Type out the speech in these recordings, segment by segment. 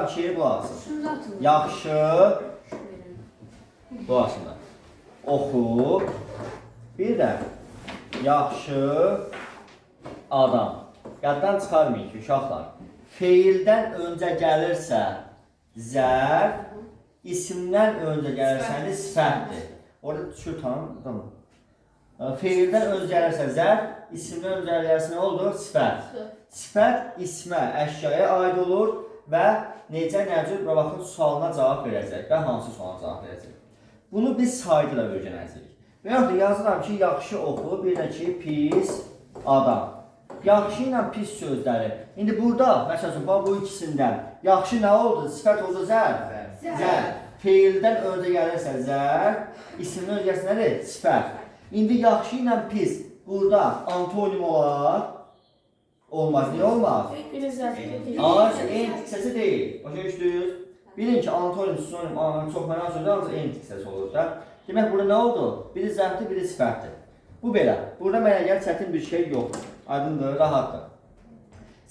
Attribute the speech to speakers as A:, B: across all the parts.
A: yazıram ki, bu alsın. Yaxşı, bu aslında. Oxu, bir də yaxşı adam. Yaddan çıxarmayın ki, uşaqlar. Feildən öncə gəlirsə zərf, isimdən öncə gəlirsə sifətdir. Orada düşür tamam. Feildən öncə gəlirsə zərf, isimdən öncə gəlirsə nə oldu? Sifət. Sifət ismə, əşyaya aid olur və necə, nəcür, baxın, sualına cavab verəcək və hansı sualına cavab verəcək. Bunu biz saydı da öyrənəcəyik. Və yaxud da yazıram ki, yaxşı oxu, bir də ki, pis adam. Yaxşı ilə pis sözləri. İndi burada, məsələn, bu ikisindən yaxşı nə oldu? Sifət oldu zərf. Zərf. Feildən öncə gəlirsə zərf, isimdən öncə gəlirsə nədir? Sifət. İndi yaxşı ilə pis burada antonim olar. Olmaz. Niyə olmaz?
B: Biri zərfdir.
A: En tiksəsi deyil. Başa düşdünüz? Bilin ki, antonim, sinonim, çox məna sözü ancaq en tiksəsi olur da. Demək, burada nə oldu? Biri zərfdir, biri sifətdir. Bu belə. Burada mənə gəl çətin bir şey yoxdur. Aydındır, rahatdır.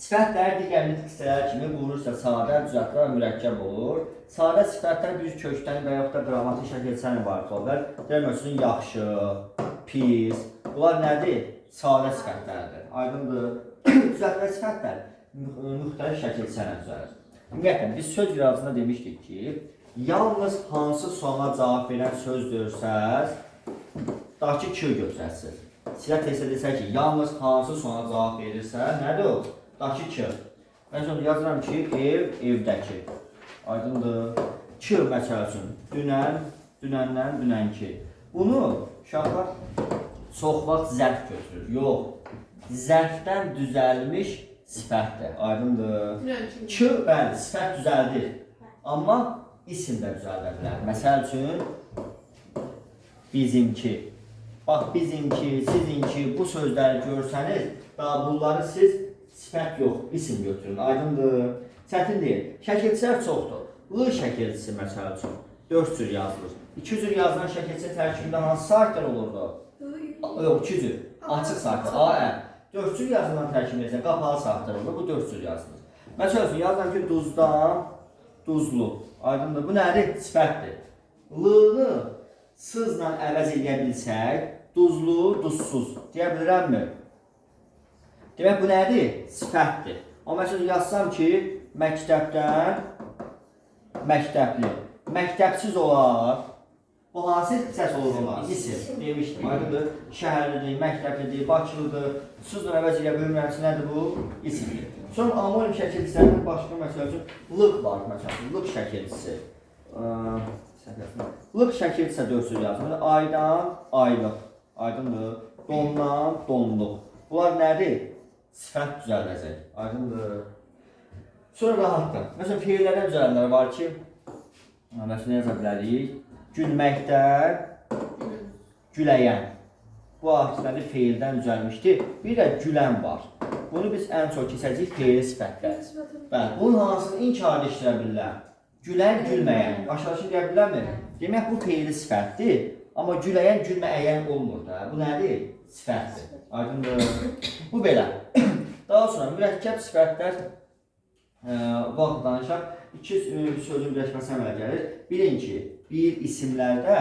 A: Sifətlər digər tiksələr kimi vurursa sadə, düzəltmə və mürəkkəb olur. Sadə sifətlər bir kökdən və yaxud da qrammatik şəkildə ibarət olur. Demək, yaxşı, pis. Bunlar nədir? Sadə sifətlərdir. Aydındır. Düzəltmə sifətlər müxtəlif şəkildə düzəlir. Ümumiyyətlə, biz söz qırağısında demişdik ki, yalnız hansı suala cavab verən söz görsəz, daha ki, görsətsiniz. Sizə test edilsə ki, yalnız hansı suala cavab verirsə, nədir o? Daha ki, mən sonra yazıram ki, ev, evdəki. Aydındır. Ki, məsəl üçün, dünən, dünəndən, dünənki. Bunu uşaqlar çox vaxt zərf götürür. Yox, zərfdən düzəlmiş sifətdir. Aydındır. Ki, bəli, sifət düzəldir. Amma isim də düzəldə bilər. Məsəl üçün, bizimki. Bax, bizimki, sizinki, bu sözləri görsəniz, daha bunları siz sifət yox, isim götürün. Aydındır. Çətin deyil. Şəkilçilər çoxdur. L şəkilçisi məsəl üçün 4 cür yazılır. 2 cür yazılan şəkilçi tərkibində hansı saatlər olurdu? Yox, 2 cür. Açıq saatlər. A, 4 cür yazılan tərkibində isə qapalı saatlər olur. Bu 4 cür yazılır. Məsəl üçün yazılan ki, duzdan, duzlu. Aydındır. Bu nədir? Sifətdir. L-nı sızla əvəz edə bilsək, duzlu, duzsuz deyə bilirəmmi? Demək, bu nədir? Sifətdir. Amma məsələn, yazsam ki, məktəbdən məktəbli. Məktəbsiz olar. Bu hansı səs olur olar? İsim. Demişdim. Aydındır. Şəhərlidir, məktəblidir, Bakılıdır. Sızla əvəz edə bilmirəmsi nədir bu? İsimdir. Sonra amonim şəkilçilərinin başqa məsəl üçün lıq var. Məsələn, lıq şəkilçisi. Lıq şəkilçisi 4 cür yazılır. Aydan, aylıq. Aydındır. Dondan, donluq. Bunlar nədir? Sifət düzəldəcək. Aydındır. Sonra rahatdır. Məsələn, feillərdən düzələnlər var ki, məsələn, yaza bilərik. Gülməkdən, güləyən. Bu artiqləri feildən düzəlmişdir. Bir də gülən var. Bunu biz ən çox keçəcəyik feili sifətlər. Bəli, bunun hansını inkar eşidirə bilirlər? Gülən, gülməyən. Aşağı deyə bilərmi? Demək, bu feili sifətdir. Amma güləyən, gülməyən olmur da. Bu nədir? Sifətdir. Aydındır. Bu belə. Daha sonra mürəkkəb sifətlər vaxt danışaq. İki sözün birləşməsi əmələ gəlir. Bilin ki, bir isimlərdə,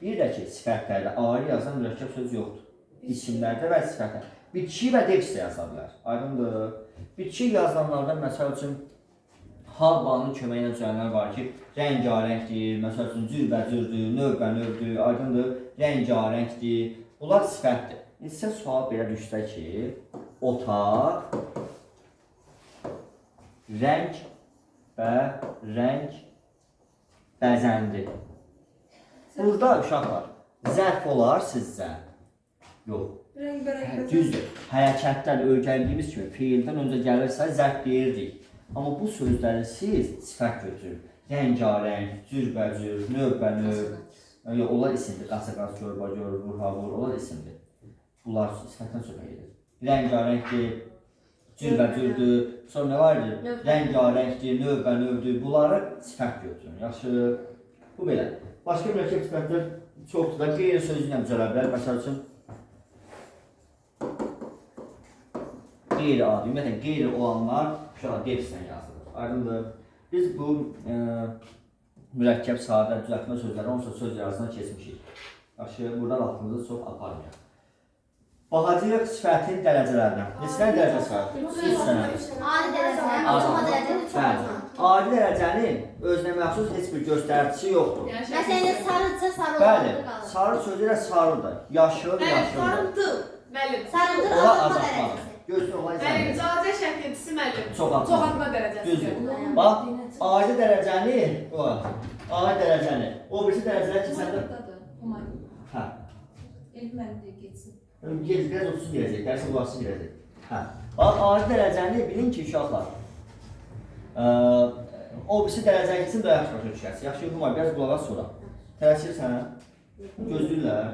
A: bir də ki, sifətlərdə ayrı yazılan mürəkkəb söz yoxdur. İsimlərdə və sifətlər. Bitki və defisdə yaza bilər. Aydındır. Bitki yazılanlardan məsəl üçün hal bağının köməyi ilə düzələnlər var ki, rəngarəngdir, məsəl üçün cürbəcürdür, növbənövdür, aydındır, rəngarəngdir. Bunlar sifətdir. İndi sizə sual belə düşsə ki, otaq, rəng və rəng bəzəndir. Burada uşaqlar, zərf olar sizcə? Yox. Düzdür. Hərəkətlər öyrəndiyimiz kimi feildən öncə gəlirsə zərf deyirdik. Amma bu sözləri siz sifət götürün. Rəngarəng, cürbəcür, növbənöv, onlar isimdir. Qaça-qaç, görba-gör, vurha-vur, onlar isimdir. Bunlar sifətdən söhbət edir. Rəngarəngdir, cürbəcürdür, sonra nə vardır? Rəngarəngdir, növbənövdür, bunları sifət götürün. Yaxşı, bu belə. Başqa mürəkkəb sifətlər çoxdur da qeyri sözüylə düzələ bilər. Məsəl üçün, qeyri-adi, ümumiyyətlə qeyri olanlar uşağa defislə yazılır. Aydındır. Biz bu mürəkkəb, sadə, düzəltmə sözləri onsuz söz yazısına keçmişik. Yaxşı, buradan vaxtımızı çox aparmayaq. Bahacılıq sifətin dərəcələrindən. Neçə dərəcəsi var? 3 dənə.
B: Adi dərəcənin, ortalama dərəcənin
A: Bəli. Adi dərəcənin özünə məxsus heç bir göstəricisi yoxdur.
B: Məsələn, sarıca sarı
A: Bəli,
B: olaraq qalır.
A: sarı sözü ilə sarıdır. Yaşıl, yaşıldır.
C: Sarımtıl. Müəllim.
B: Sarıdır
A: Ola
B: azaltma
A: azaltmadır.
B: dərəcəsi.
A: Gözlü olan
C: Müəllim,
A: izləmir.
C: cazə şəklintisi müəllim.
A: Çoxaltma
C: dərəcəsi.
A: Düzdür. Bax, adi dərəcəni, adi dərəcəni, o birisi dərəcələr keçəndə... Hə. Biraz otusun gələcək, dərsi bulasın gələcək. Hə. Bax, adi dərəcəni bilin ki, uşaqlar. O birisi dərəcəni keçsin, daha yaxşı başa düşərsin. Yaxşı, Hümay, biraz qulağa sonra. Tələsirsən, gözlürlər.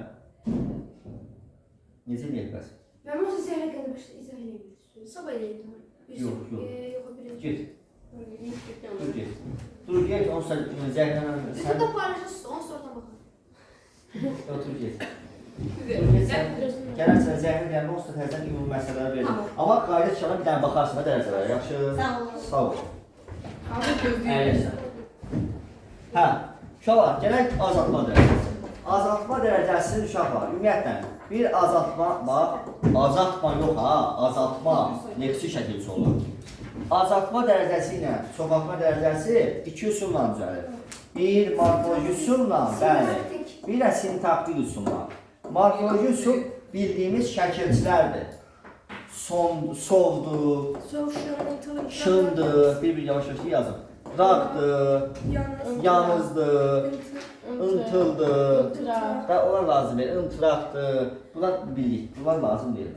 A: Necə eləyək bəs?
D: Ben o sizlerle kadar başta izah edeyim. Sabah edeyim.
A: Yok, yok.
D: Yok,
A: Get. Dur, get. Dur, get, onsa zəhlənən...
D: Bütün de paylaşırsın, 10 sorudan bakalım.
A: Otur, get. Gələrsən zəhrin gəlmə, onsuz da təzən ümumi məsələləri verəcəm. Amma qayda çıxana bir dənə baxarsın da dərəcələrə, yaxşı?
B: Sağ olun.
A: Sağ ol.
C: Abi gözləyir.
A: Əyləşsən. Hə, uşaqlar, gələk azaltma dərəcəsi. Azaltma dərəcəsi uşaqlar, ümumiyyətlə, bir azaltma, bax, azaltma yox ha, azaltma, neksi şəkilçi olur. Azaltma dərəcəsi ilə çoxaltma dərəcəsi iki üsulla düzəlir. Bir morfoloji üsulla, bəli, bir də sintaktik üsulla. Morfoloji üsul bildiyimiz şəkilçilərdir. Sovdur, şındır, bir yavaş-yavaş yazın. Raqdır, yanızdır, ıntıldır, da onlar lazım deyil, ıntıraqdır, bunlar bildik, bunlar lazım deyil.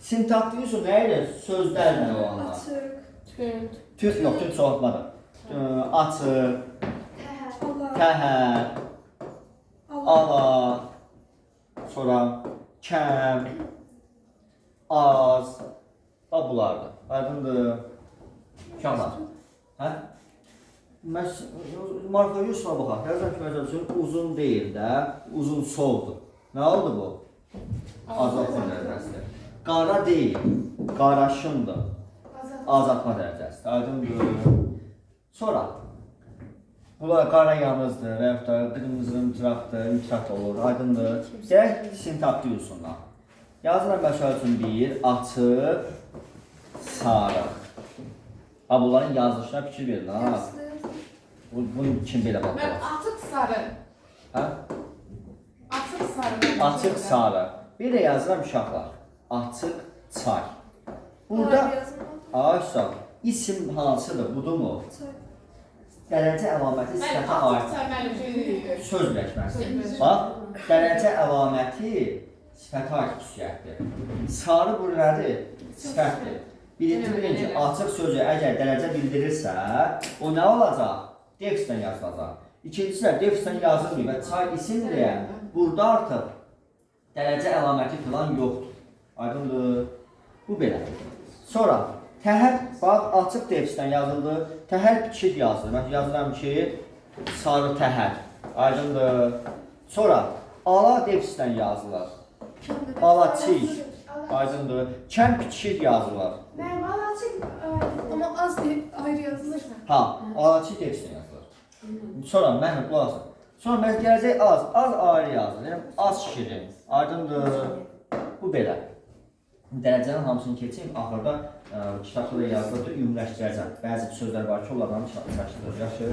A: Sintaktik üsul nə ilə? Sözlərlə olanlar. Türk yox, Türk çoxaltmadır. Açıq, təhər, ala, sonra kəm, az, bulardır. Aydındır. Uşaqlar. Hə? Morfoloji üsula baxaq. Yazılan ki, məsəl üçün uzun deyil də, uzun soldur. Nə oldu bu? Azaltma dərəcəsidir. Qara deyil, qaraşındır. Azaltma dərəcəsidir. Aydındır. Sonra, bunlar qara yanızdır və yaxud da qırmızı ımtıraqdır, ımtıraq olur. Aydındır. Gələk sintaktik üsulla. Yazılan məsəl üçün bir, açıq, sarı. Bunların yazılışına fikir verin ha. Bunun kim belə baxır?
C: Mən açıq sarı.
A: Hə?
C: Açıq sarı.
A: Açıq sarı. Bir də yazıram uşaqlar. Açıq çay. Burada ağaçsa isim hansıdır? Budurmu? Dərəcə əlaməti sifətə aid. Söz birləşməsi. Bax, dərəcə əlaməti sifətə aid xüsusiyyətdir. Sarı bu nədir? Sifətdir. Birinci, açıq sözü əgər dərəcə bildirirsə, o nə olacaq? Defisdən yazılacaq. İkincisi də defisdən yazılmıyor və çay isimdir deyə, burada artıq dərəcə əlaməti filan yoxdur. Aydındır. Bu belə. Sonra, təhər, bax, açıq defisdən yazıldı, təhər kiçik yazılır. Mən yazıram ki, sarı təhər. Aydındır. Sonra, ala defisdən yazılır. Ala çiğ. Aydındır. Kəm kiçik yazılır.
D: Ben valla açık ama az ayrı yazılır.
A: Ha, alaçı defisdən yazılır. Sonra mənə qulaq asın. Sonra mən gələcək az ayrı yazılır. Yəni az şirin. Aydındır. Bu belə. Dərəcənin hamısını keçeyim. Axırda kitabda da yazılır, ümumiləşdirəcəm. Bəzi sözlər var ki, onlardan çaşdırır. Yaxşı.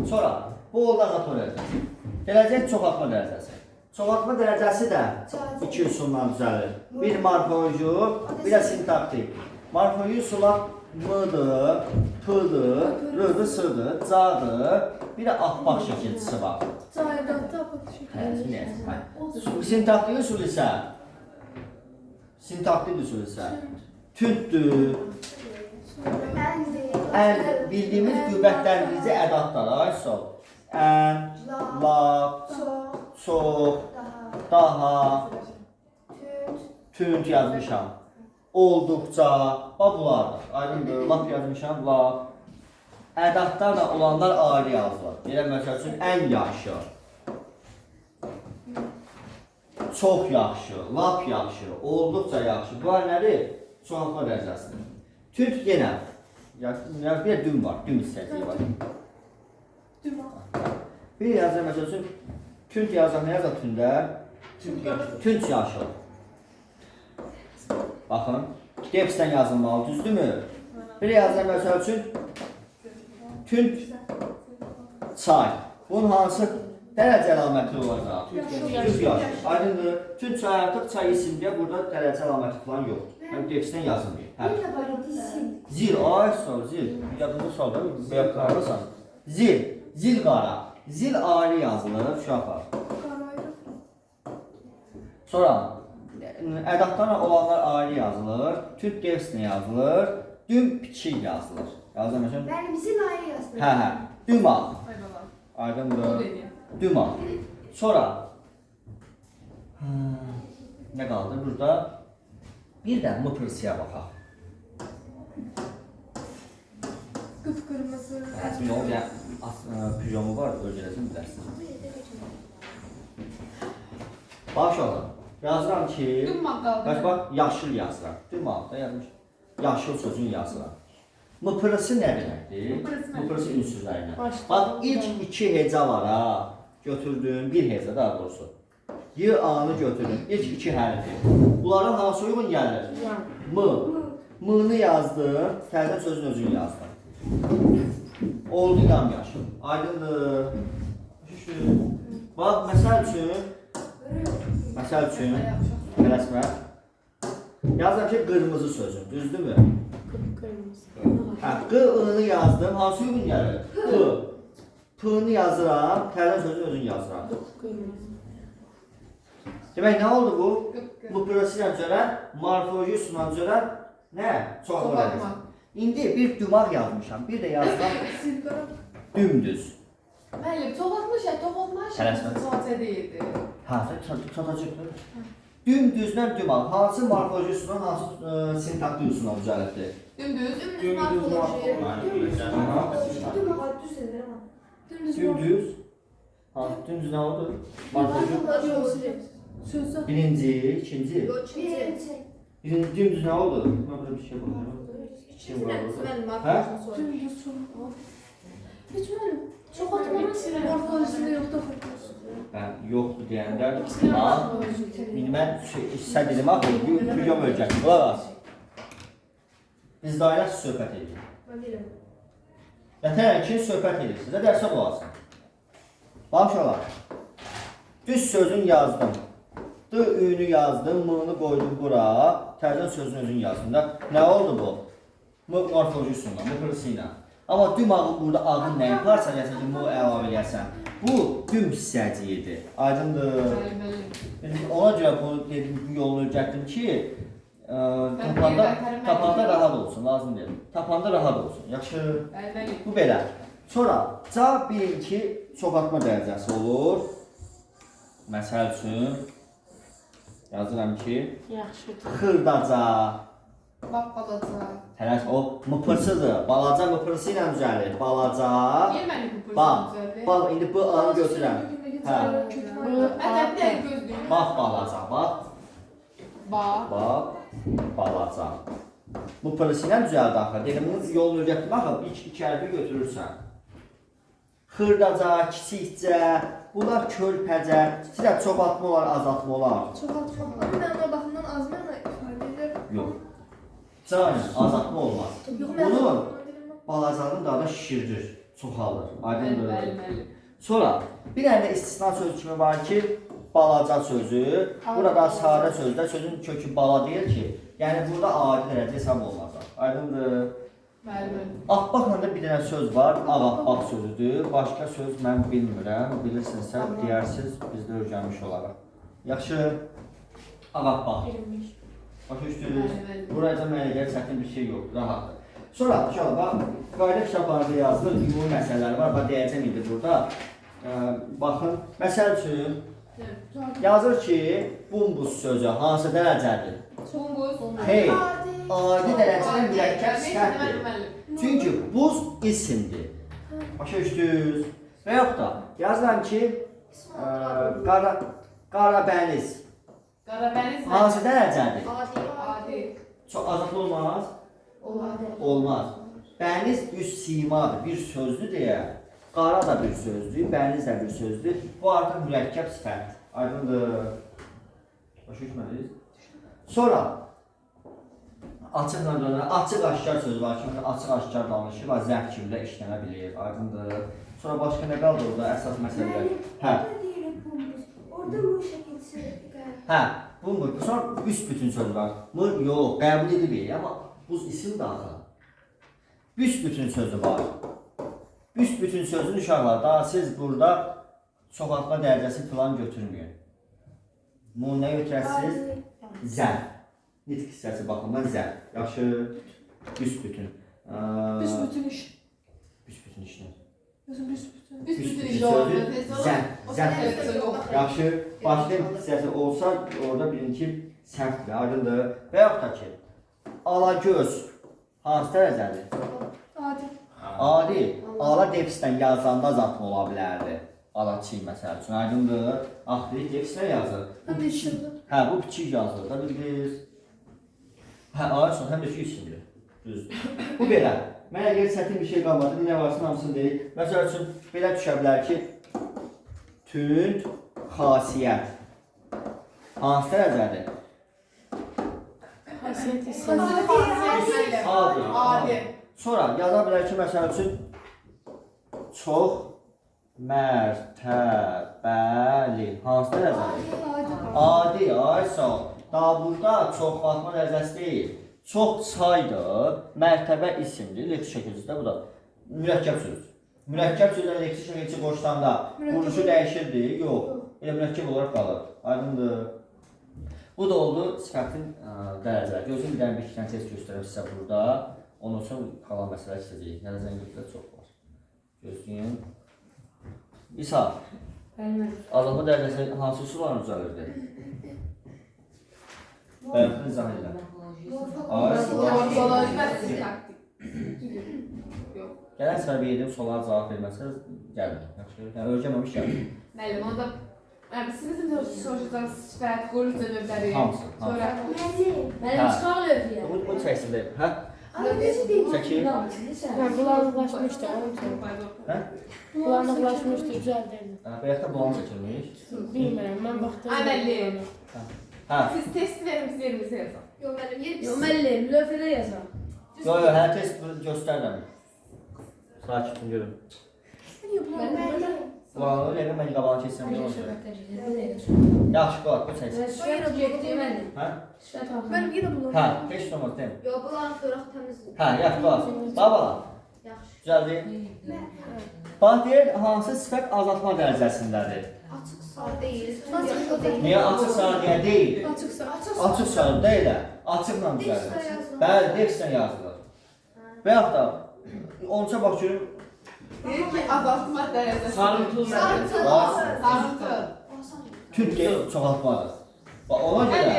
A: Sonra bu oldu azaltma dərəcəsi. Gələcək çoxaltma dərəcəsi. Çoxaltma dərəcəsi də iki üsulla düzəlir. Bir morfoloji, bir də sintaktik. Morfoloji üsulla M-dır, P-dır, R-dır, S-dır, C-dır, bir də ahbaq şəkilçisi var. Sintaktik üsul isə tündür, bildiyimiz qüvvətləndirici ədatlar, ayso, ən, lap, çox, daha, tünd yazmışam. Olduqca, bulardır. Aydındır, lap yazmışam, lap. Ədatlarla olanlar ayrı yazılır. Belə məsəl üçün, ən yaxşı, çox yaxşı, lap yaxşı, olduqca yaxşı. Bu nədir? Çoxaltma dərəcəsidir. Tünd yenə Ya bir düm var, düm hissəsi var.
D: Dümağ.
A: Bir yazır məsəl üçün tünd yazan nə yazar tündə? Tünd yaşıl. Baxın, Depsdən yazılmalı, düzdürmü? Bir yazır məsəl üçün tünd çay. Bunun hansı dərəcə əlaməti olacaq? Tünd yaşıl. Aydındır. Tünd çay artıq çay isimdə burada dərəcə əlaməti falan yoxdur. Yəni Depsdən yazılmıyor. Hə. Zil, ay sağ zil. Yadında sağ da belə qararsan. Zil, zil qara. Zil ayrı yazılır, uşaqlar.
D: Qaraylı.
A: Sonra ədadlarla olanlar ayrı yazılır. Tünd Depsdən yazılır. Düm piçik yazılır. Yazılır məsələn.
B: Ben bizim ayrı yazdım.
A: Hə. Dümağ.
C: Ay baba. Bu
A: Aydındır.
C: dedi.
A: Dümağ. Sonra nə qaldı burada? Bir də mıpırsıya baxaq.
D: Qıpqırmızı.
A: Rəsmi oldu, pijomu var, öyrənəsin bilərsiniz. Baş olun. Yazıram ki,
C: Düm qaldı.
A: bax, yaşıl yazıram. Dümağda yazmış. Yaşıl sözünü yazıram. Mıpırısı nə deməkdir?
C: Mıpırısı nə?
A: Mıpırısı ünsüzlərinə.
C: Başda.
A: Bax, ilk iki heca var ha. Götürdüm, bir heca daha doğrusu. Y, A-nı götürdüm. İlk iki hərfi. Bunların hansı uyğun gəlir? M. M-nı yazdım, tərdən sözün özünü yazdım. Oldu yamyaşıl. Aydındır. Bax, məsəl üçün, tələsmə. Yazdım ki, qırmızı sözün, düzdürmü? Hə, Q-ını yazdım, hansı uyğun gəlir? P. P-nı yazıram, tərdən sözün özünü yazıram. Demək, nə oldu bu? Bu proseslə görə, morfoloji üsuluna görə nə? Çoxlu
C: Çoxaltma.
A: İndi bir dümağ yazmışam, bir də yazsam
D: Silqara.
A: dümdüz.
C: Müəllim, çoxaltmış ya, toxunmuş.
A: Tələsmə.
C: Çoxaltma deyildi.
A: Ha, çatacaqdır. Dümdüzlə dümağ. Hansı morfoloji üsulun, hansı sintaktik üsuluna düzəltdi?
C: Dümdüz.
B: Dümdüz morfoloji.
A: Dümdüz. Ha, dümdüz nə oldu? Morfoloji.
D: Sözü.
A: Birinci, ikinci. Birinci dümdüz nə oldu? Mən burada bir şey bakıyorum.
D: Dümdüz çoxaltma. Heç mənim. Çoxaltmanın morfolojisində yoxdur.
A: Mən yoxdur deyəndə, indi mən sən dedim, axı, videom öləcək. Qulaq as. Biz dairə söhbət edirik. Yətər ki, söhbət edirsiniz. Də dərsə qulasın. Bax olar. Düz sözün yazdım. D-ünü yazdım, M-nı qoydum bura. Tərdən sözün özünü yazdım da. Nə oldu bu? Morfoloji üsulla, mıpırısı ilə. Amma dümağın burada adın nə yaparsan, yazın ki, M əlavə eləyərsən. Bu düm hissəciyidir. Aydındır. Ona görə bu yolunu öyrətdim ki, tapanda rahat olsun, lazım deyil. Tapanda rahat olsun. Yaxşı. Bu belə. Sonra cavab bilin ki, çoxaltma dərəcəsi olur. Məsəl üçün yazıram ki, xırdaca.
C: Bax, balaca.
A: Tələs o mıpırsıdır. Balaca mıpırsı ilə düzəlir. Balaca.
C: Niyə məni bu pırsın
A: Bax,
C: düzəldi?
A: bax indi bu anı götürəm. Hə.
C: Ədəbdə gözlüyüm.
A: Bax balaca, bax.
C: Bax.
A: Bax, balaca. Mıpırsı ilə düzəldi axı. Dedim, bunun yolunu öyrətdim axı. İki hərfi götürürsən. Xırdaca, kiçikcə, bunlar körpəcə. Sizə çoxaltma olar, azaltma olar.
D: Çoxaltma. Amma mən o baxımdan azmana ifadə edirəm.
A: Yox. Canım, azaltma olmaz. Bunun balacalığın daha da şişirdir, çoxalır. Aydındır. Sonra bir dənə istisna söz kimi var ki, balaca sözü. Burada sadə sözdə sözün kökü bala deyir ki, yəni burada adi dərəcə hesab olmaz. Aydındır. Ağbaqla da bir dənə söz var, ağabbaq sözüdür. Başqa söz mən bilmirəm, bilirsinizsə deyərsiniz, biz də öyrənmiş olaraq. Yaxşı, ağabbaq. Başa düşdünüz? Buraya mənə çətin bir şey yoxdur, rahatdır. Sonra inşallah qayda kitablarda yazılır, ümumi məsələlər var. Bax deyəcəm indi burada. Baxın, məsəl üçün yazır ki, bumbuz sözü hansı dərəcədir?
C: Bumbuz.
A: Hey, adi dərəcədən mürəkkəb sifətdir. Çünki buz isimdir. Başa düşdünüz? Və yox da yazıram ki, qarabəniz.
C: Qarabəniz
A: Hansı dərəcədir?
C: Adi.
A: Çox azadlı olmaz?
C: Olmaz.
A: Olmaz. Bəniz üz simadır, bir sözdür deyə. Qara da bir sözdür, bəniz də bir sözdür. Bu artıq mürəkkəb sifət. Aydındır. Başa düşmədiniz? Sonra açıqla dönər, açıq-aşkar sözü var ki, açıq-aşkar danışır və zərb kimi də işlənə bilir. Aydındır. Sonra başqa nə qaldı orada əsas məsələlər? Hə.
B: Orada bu şəkilsi.
A: Hə, bu mı? Sonra büsbütün söz var. Mı? Yox, qəbul edilir, amma bu isim daxil. Büsbütün sözü var. Büsbütün sözün uşaqlar, daha siz burada çoxaltma dərəcəsi falan götürməyin. Bunu nə götürəsiniz? Zəl. Nitq hissəsi baxımdan zəl. Yaxşı, büsbütün.
D: Büsbütün iş.
A: Büsbütün işlə.
D: Nasıl büsbütün?
C: Büsbütün işi oldu.
A: Zəl. Yaxşı, başqa bir hissəsi olsa, orada bilin ki, sərtdir, aydındır. Və yaxud da ki, alagöz hansı dərəcədir?
D: Adi.
A: Adi, ala defisdən yazanda zatma ola bilərdi. Alaçı məsəl üçün, aydındır. Axri defisdən yazır.
D: Həm də işimdir.
A: Hə, bu kiçik yazılır da bildiniz. Hə, ayırsan, həm də ki isimdir. Düzdür. Bu belə. Mənə gəlir çətin bir şey qalmadı, nə varsın hamısını deyil. Məsəl üçün, belə düşə bilər ki, tünd xasiyyət. Hansı dərəcədir?
D: Xasiyyət isim.
A: Adi.
C: Adi.
A: Sonra yaza bilər ki, məsəl üçün, çox mərtəbəli. Hansı dərəcədir? Adi, ay sağ ol. Daha burada çox baxma dərəcəsi deyil. Çox saydır, mərtəbə isimdir, leksi şəkilcisidir, bu da mürəkkəb söz. Mürəkkəb sözlə leksi şəkilci qoşulanda quruluşu dəyişirdi, yox, elə mürəkkəb olaraq qalır. Aydındır. Bu da oldu sifətin dərəcələri. Gözün bir dənə bir iki dənə test göstərəm sizə burada. Ondan sonra qalan məsələ istəyəcəyik. Nəzərən götürək çox var. Gözləyin. İsa, azalma dərəcəsi hansı üsullarla düzəlirdi? Bəyəxtin izah edirəm.
C: Morfoloji və sintaktik.
A: Gələn səfər bir yedim, suallara cavab verməsəniz, gəlin. Yaxşı, yəni öyrənməmiş gəlin.
C: Müəllim, onda siz bizim soruşacağınız sifət, qurucu növləri.
A: Hamısı.
C: Sonra
B: Mənim çıxar lövhiyə.
A: Bu çəksin hə? Çəkil.
E: Bulanıqlaşmışdı, onun üçün.
A: Hə?
E: Bulanıqlaşmışdı, düzəldirdi.
A: Bəyəxtə bulanı çəkilmiş.
E: Bilmirəm, mən baxdım.
C: əməlli.
A: Hə.
C: Siz test verin, biz yerimizə yazalım.
D: Yox, mənim yer
B: Yox, müəllim, lövhədə yazam.
A: Yox, hə test göstərirəm. Sakitini görün. Bulanı elə mən qabağına keçsəm nə olacaq? Yaxşı, qoy, bu çəksin.
B: Sifət getdi mənim.
A: Hə?
B: Sifət aldım.
D: Mənim yenə bulanır.
A: Hə, heç olmaz deyim.
B: Yox, bulanıq qıraq təmizdir.
A: Hə, yaxşı, qoy. Baba.
B: Yaxşı.
A: Düzəldi. Bax deyir, hansı sifət azaltma dərəcəsindədir?
B: Açıq sağ deyil.
D: Açıq
B: deyil.
A: Niyə açıq saniyə deyil?
D: Açıqsa.
A: Açıq saniyə deyil, açıqla düzəlir. Bəli, defisdən yazılır. Və yaxud da, onca bax görüm,
C: Deyir ki, azaltma dərəcəsi.
A: sarıntıl
C: Sarıntı.
A: tünd deyil, çoxaltmadır. Bax, ona görə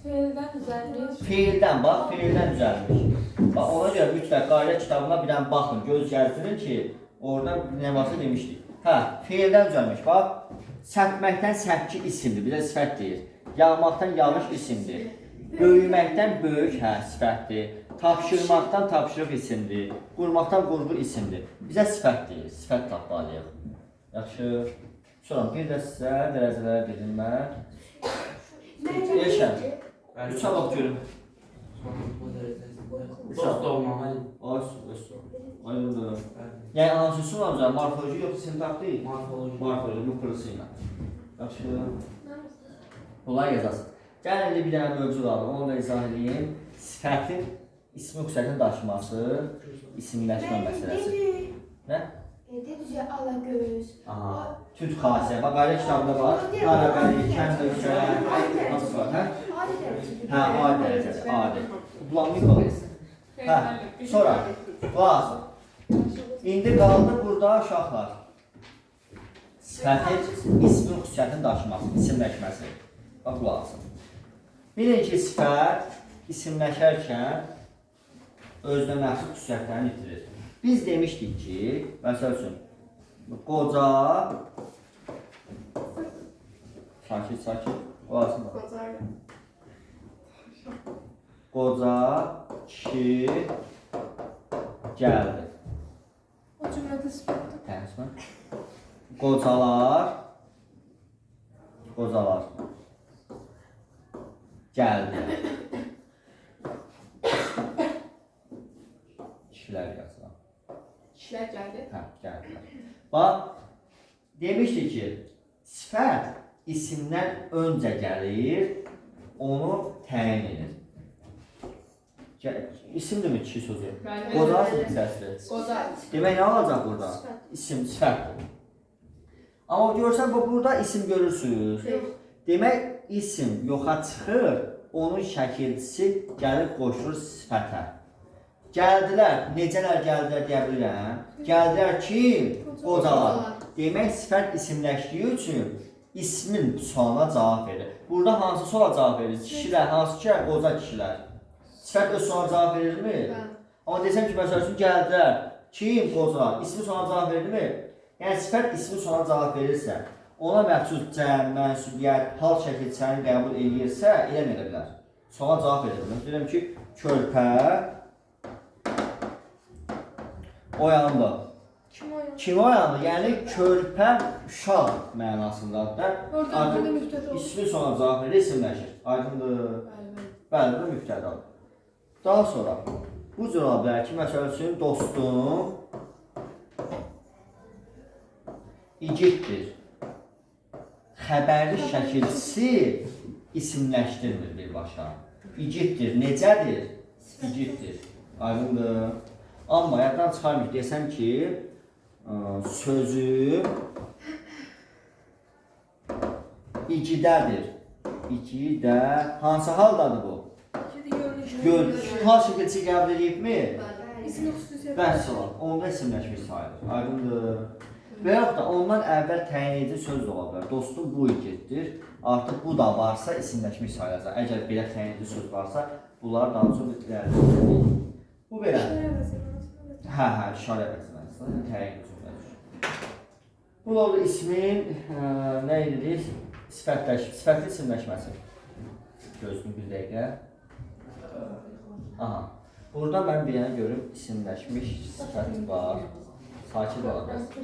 C: Feildən düzəldir.
A: feildən, bax, feildən düzəlmiş. Bax, ona görə mütləq qayda kitabına bir dənə baxın, göz gəzdirin ki, orada nə varsa demişdik. Hə, feildən düzəlmiş, bax, səpməkdən səpki isimdir, bizə sifət deyir. Yağmaqdan yağış isimdir. Böyüməkdən böyük, hə, sifətdir. Tapşırmaqdan tapşırıq isimdir. Qurmaqdan qurğu isimdir. Bizə sifət deyir, sifət tapmalıyıq. Yaxşı. Sonra bir də sizə dərəcələri dedim mən. Yaşa. Üçə bax görüm.
F: Dost olmamalı.
A: Aydındır. Yəni hansı var hocam? Morfoloji yoxsa sintaktik?
F: Morfoloji.
A: Morfoloji bu kırısı ilə. Yaxşı. Kolay yazasın. Gəlin indi bir dənə mövzu qaldı. Onu da izah edeyim. Sifətin ismi xüsusiyyətini daşıması, isimləşmə məsələsi. Nə?
B: Dedicə alagöz.
A: Aha. Tünd xasiyyət. Bax qayda kitabında var. Qarabəli, kəndökə, nasıl var, hə?
B: Adi dərəcədir.
A: Hə, adi dərəcədir, adi. Bulanmı qalır. Hə, sonra, lazım. İndi qaldı burada uşaqlar. Sifətin ismin xüsusiyyətini daşıması, isimləşməsi. Bax, lazım. Bilin ki, sifət isimləşərkən özünə məxsus xüsusiyyətlərini itirir. Biz demişdik ki, məsəl üçün, qoca, sakit, lazım var. Qoca, kişi, Gəldi.
D: O cümlədə sifətdir.
A: Təmizmə. Qocalar. Qocalar. Gəldi. Kişilər yazılan.
C: Kişilər gəldi.
A: Hə, gəldilər. Bax, demişdik ki, sifət isimdən öncə gəlir, onu təyin edir. İsimdir mi kişi sözü?
C: Bəli.
A: Qoca səsli.
C: Qoca.
A: Demək nə olacaq burada?
B: Sifət.
A: İsim, sifətdir. Amma görsən, burada isim görürsünüz. Demək, isim yoxa çıxır, onun şəkilçisi gəlib qoşulur sifətə. Gəldilər, necələr gəldilər deyə bilirəm. Gəldilər kim? Qocalar. Demək, sifət isimləşdiyi üçün ismin sualına cavab verir. Burada hansı suala cavab verir? Kişilər, hansı kişilər? Qoca kişilər. Sifət öz sualına cavab verirmi? Amma desəm ki, məsəl üçün gəldilər, kim? Qocalar. İsmi sualına cavab verirmi? Yəni, sifət ismi sualına cavab verirsə, ona məxsus cəm, mənsubiyyət, hal şəkilçəni qəbul edirsə, eləməyə bilər. Suala cavab verir. Deyirəm ki, körpə oyandı.
D: Kim o ya?
A: Kim oyandı? Yəni, körpə uşaq mənasındadır da.
D: Orada
A: Artıq
D: burada müftədə olur.
A: İsmi sualına cavab verir, isimləşir. Aydındır. Bəli, bu müftədadır. Daha sonra, bu cür ola bilər ki, məsəl üçün, dostum igiddir. Xəbərli şəkilçisi isimləşdirmir birbaşa. İgiddir, necədir? İgiddir. Aydındır. Amma yaddan çıxarmır, desəm ki, sözü igidədir. İgidə, hansı haldadır bu?
D: Kedi görünüş.
A: Hal şəkilçisi qəbul edibmi?
D: İsmi xüsusiyyəti.
A: Bəs var, onda isimləşmiş sayılır. Aydındır. Və yaxud da ondan əvvəl təyin edici söz də ola bilər. Dostum bu igiddir. Artıq bu da varsa isimləşmiş sayılacaq. Əgər belə təyin edici söz varsa, bunlar daha çox ilərlədir. Bu belə. Hə, işarə vəzifəsi. Təyin edici söz. Bu oldu ismin nə edirik? Sifətli isimləşməsi. Gözünü bir dəqiqə. Aha. Burada mən bir yana görüm isimləşmiş sifət var. Sakit olacaq.